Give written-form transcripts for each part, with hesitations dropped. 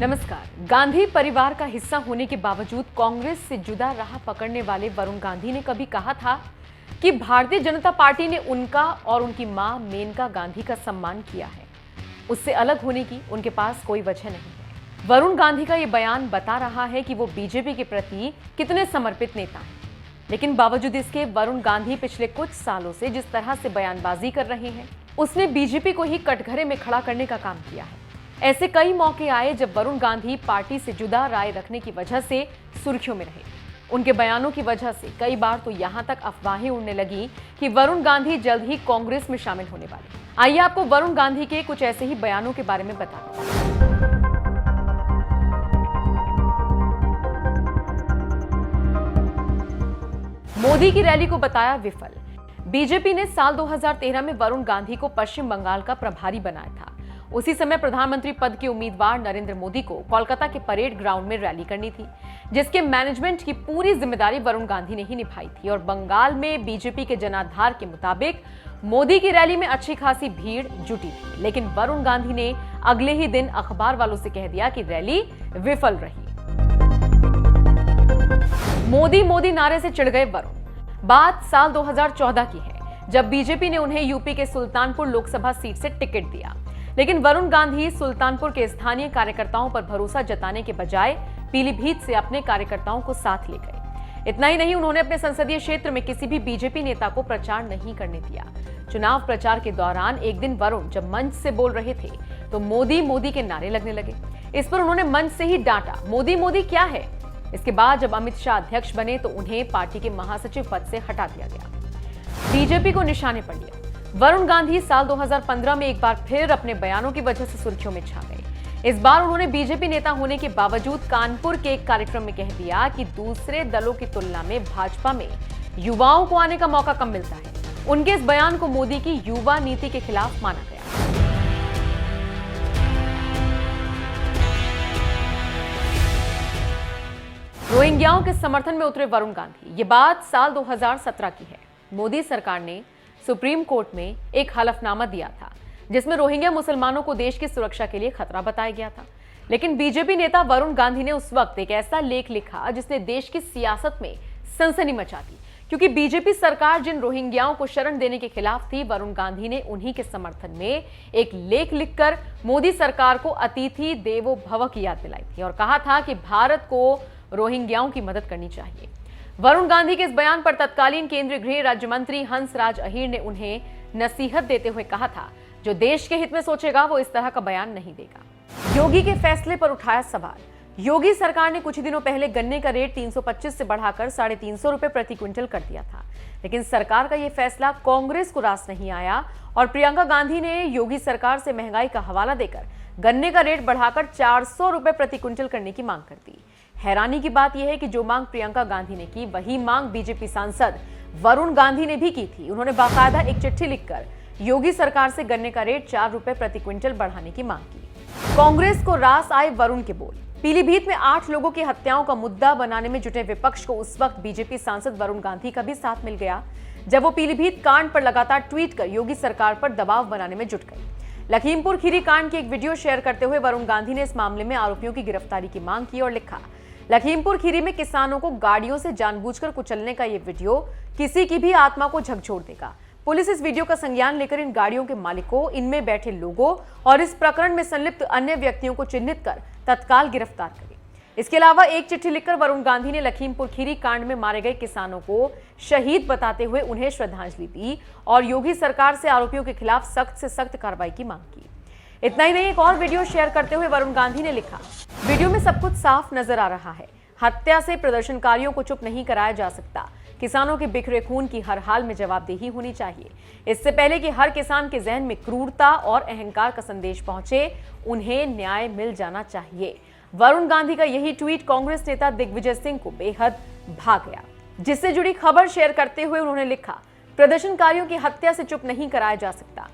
नमस्कार। गांधी परिवार का हिस्सा होने के बावजूद कांग्रेस से जुदा राह पकड़ने वाले वरुण गांधी ने कभी कहा था कि भारतीय जनता पार्टी ने उनका और उनकी मां मेनका गांधी का सम्मान किया है। उससे अलग होने की उनके पास कोई वजह नहीं है। वरुण गांधी का यह बयान बता रहा है कि वो बीजेपी के प्रति कितने समर्पित नेता हैं। लेकिन बावजूद इसके वरुण गांधी पिछले कुछ सालों से जिस तरह से बयानबाजी कर रहे हैं, उसने बीजेपी को ही कटघरे में खड़ा करने का काम किया है। ऐसे कई मौके आए जब वरुण गांधी पार्टी से जुदा राय रखने की वजह से सुर्खियों में रहे। उनके बयानों की वजह से कई बार तो यहां तक अफवाहें उड़ने लगी कि वरुण गांधी जल्द ही कांग्रेस में शामिल होने वाले। आइए आपको वरुण गांधी के कुछ ऐसे ही बयानों के बारे में बताते हैं। मोदी की रैली को बताया विफल। बीजेपी ने साल 2013 में वरुण गांधी को पश्चिम बंगाल का प्रभारी बनाया था। उसी समय प्रधानमंत्री पद के उम्मीदवार नरेंद्र मोदी को कोलकाता के परेड ग्राउंड में रैली करनी थी, जिसके मैनेजमेंट की पूरी जिम्मेदारी वरुण गांधी ने ही निभाई थी। और बंगाल में बीजेपी के जनाधार के मुताबिक मोदी की रैली में अच्छी खासी भीड़ जुटी थी, लेकिन वरुण गांधी ने अगले ही दिन अखबार वालों से कह दिया कि रैली विफल रही। मोदी मोदी नारे से चिढ़ गए वरुण। बात साल 2014 की है, जब बीजेपी ने उन्हें यूपी के सुल्तानपुर लोकसभा सीट से टिकट दिया। लेकिन वरुण गांधी सुल्तानपुर के स्थानीय कार्यकर्ताओं पर भरोसा जताने के बजाय पीलीभीत से अपने कार्यकर्ताओं को साथ ले गए। इतना ही नहीं, उन्होंने अपने संसदीय क्षेत्र में किसी भी बीजेपी नेता को प्रचार नहीं करने दिया। चुनाव प्रचार के दौरान एक दिन वरुण जब मंच से बोल रहे थे तो मोदी मोदी के नारे लगने लगे। इस पर उन्होंने मंच से ही डांटा, मोदी मोदी क्या है। इसके बाद जब अमित शाह अध्यक्ष बने तो उन्हें पार्टी के महासचिव पद से हटा दिया गया। बीजेपी को निशाने पर लिया। वरुण गांधी साल 2015 में एक बार फिर अपने बयानों की वजह से सुर्खियों में छा गए। इस बार उन्होंने बीजेपी नेता होने के बावजूद कानपुर के एक कार्यक्रम में कह दिया कि दूसरे दलों की तुलना में भाजपा में युवाओं को आने का मौका कम मिलता है। उनके इस बयान को मोदी की युवा नीति के खिलाफ माना गया। रोहिंग्याओं के समर्थन में उतरे वरुण गांधी। ये बात साल 2017 की है। मोदी सरकार ने सुप्रीम कोर्ट में एक हलफनामा दिया था, जिसमें रोहिंग्या मुसलमानों को देश की सुरक्षा के लिए खतरा बताया गया था। लेकिन बीजेपी नेता वरुण गांधी ने उस वक्त एक ऐसा लेख लिखा जिसने देश की सियासत में सनसनी मचा दी। क्योंकि बीजेपी सरकार जिन रोहिंग्याओं को शरण देने के खिलाफ थी, वरुण गांधी ने उन्हीं के समर्थन में एक लेख लिखकर मोदी सरकार को अतिथि देवो भव की याद दिलाई थी और कहा था कि भारत को रोहिंग्याओं की मदद करनी चाहिए। वरुण गांधी के इस बयान पर तत्कालीन केंद्रीय गृह राज्य मंत्री हंसराज अहीर ने उन्हें नसीहत देते हुए कहा था, जो देश के हित में सोचेगा वो इस तरह का बयान नहीं देगा। योगी के फैसले पर उठाया सवाल। योगी सरकार ने कुछ दिनों पहले गन्ने का रेट 325 से बढ़ाकर 350 रुपए प्रति क्विंटल कर दिया था। लेकिन सरकार का यह फैसला कांग्रेस को रास नहीं आया और प्रियंका गांधी ने योगी सरकार से महंगाई का हवाला देकर गन्ने का रेट बढ़ाकर 400 रुपए प्रति क्विंटल करने की मांग कर दी। हैरानी की बात यह है कि जो मांग प्रियंका गांधी ने की, वही मांग बीजेपी सांसद वरुण गांधी ने भी की थी। उन्होंने बाकायदा एक चिट्ठी लिखकर योगी सरकार से गन्ने का रेट 4 रुपए प्रति क्विंटल बढ़ाने की मांग की। कांग्रेस को रास आए वरुण के बोल। पीलीभीत में 8 लोगों की हत्याओं का मुद्दा बनाने में जुटे विपक्ष को उस वक्त बीजेपी सांसद वरुण गांधी का भी साथ मिल गया, जब वो पीलीभीत कांड पर लगातार ट्वीट कर योगी सरकार पर दबाव बनाने में जुट गए। लखीमपुर खीरी कांड की एक वीडियो शेयर करते हुए वरुण गांधी ने इस मामले में आरोपियों की गिरफ्तारी की मांग की और लिखा, लखीमपुर खीरी में किसानों को गाड़ियों से जानबूझकर कुचलने का ये वीडियो किसी की भी आत्मा को झकझोर देगा। पुलिस इस वीडियो का संज्ञान लेकर इन गाड़ियों के मालिकों, इनमें बैठे लोगों और इस प्रकरण में संलिप्त अन्य व्यक्तियों को चिन्हित कर तत्काल गिरफ्तार करे। इसके अलावा एक चिट्ठी लिखकर वरुण गांधी ने लखीमपुर खीरी कांड में मारे गए किसानों को शहीद बताते हुए उन्हें श्रद्धांजलि दी और योगी सरकार से आरोपियों के खिलाफ सख्त से सख्त कार्रवाई की मांग की। इतना ही नहीं, एक और वीडियो शेयर करते हुए वरुण गांधी ने लिखा, वीडियो में सब कुछ साफ नजर आ रहा है। हत्या से प्रदर्शनकारियों को चुप नहीं कराया जा सकता। किसानों के बिखरे खून की हर हाल में जवाबदेही होनी चाहिए। इससे पहले कि हर किसान के जहन में क्रूरता और अहंकार का संदेश पहुंचे, उन्हें न्याय मिल जाना चाहिए। वरुण गांधी का यही ट्वीट कांग्रेस नेता दिग्विजय सिंह को बेहद भा गया, जिससे जुड़ी खबर शेयर करते हुए उन्होंने लिखा, प्रदर्शनकारियों की हत्या से चुप नहीं कराया जा सकता।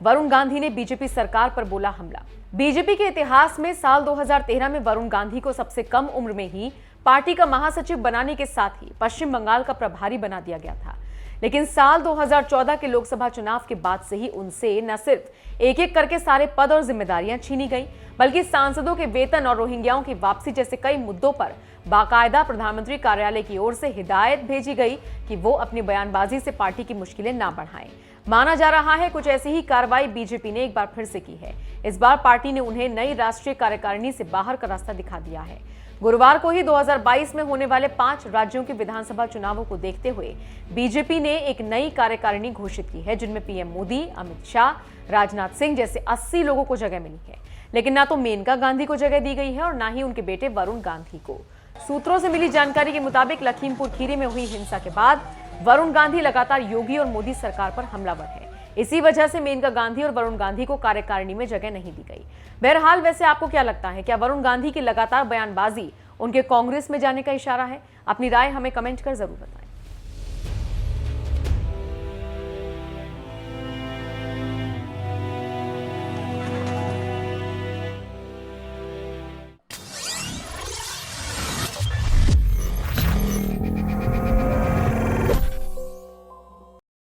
वरुण गांधी ने बीजेपी सरकार पर बोला हमला। बीजेपी के इतिहास में साल 2013 में वरुण गांधी को सबसे कम उम्र में ही पार्टी का महासचिव बनाने के साथ ही पश्चिम बंगाल का प्रभारी बना दिया गया था। लेकिन साल 2014 के लोकसभा चुनाव के बाद से ही उनसे न सिर्फ एक एक करके सारे पद और जिम्मेदारियां छीनी गई, बल्कि सांसदों के वेतन और रोहिंग्याओं की वापसी जैसे कई मुद्दों पर बाकायदा प्रधानमंत्री कार्यालय की ओर से हिदायत भेजी गई कि वो अपनी बयानबाजी से पार्टी की मुश्किलें ना बढ़ाएं। माना जा रहा है कुछ ऐसी ही कार्रवाई बीजेपी ने एक बार फिर से की है। इस बार पार्टी ने उन्हें नई राष्ट्रीय कार्यकारिणी से बाहर का रास्ता दिखा दिया है। गुरुवार को ही 2022 में होने वाले 5 राज्यों के विधानसभा चुनावों को देखते हुए बीजेपी ने एक नई कार्यकारिणी घोषित की है, जिनमें पीएम मोदी, अमित शाह, राजनाथ सिंह जैसे 80 लोगों को जगह मिली है। लेकिन ना तो मेनका गांधी को जगह दी गई है और ना ही उनके बेटे वरुण गांधी को। सूत्रों से मिली जानकारी के मुताबिक लखीमपुर खीरी में हुई हिंसा के बाद वरुण गांधी लगातार योगी और मोदी सरकार पर हमलावर है। इसी वजह से मेनका गांधी और वरुण गांधी को कार्यकारिणी में जगह नहीं दी गई। बहरहाल, वैसे आपको क्या लगता है, क्या वरुण गांधी की लगातार बयानबाजी उनके कांग्रेस में जाने का इशारा है? अपनी राय हमें कमेंट कर जरूर बताएं।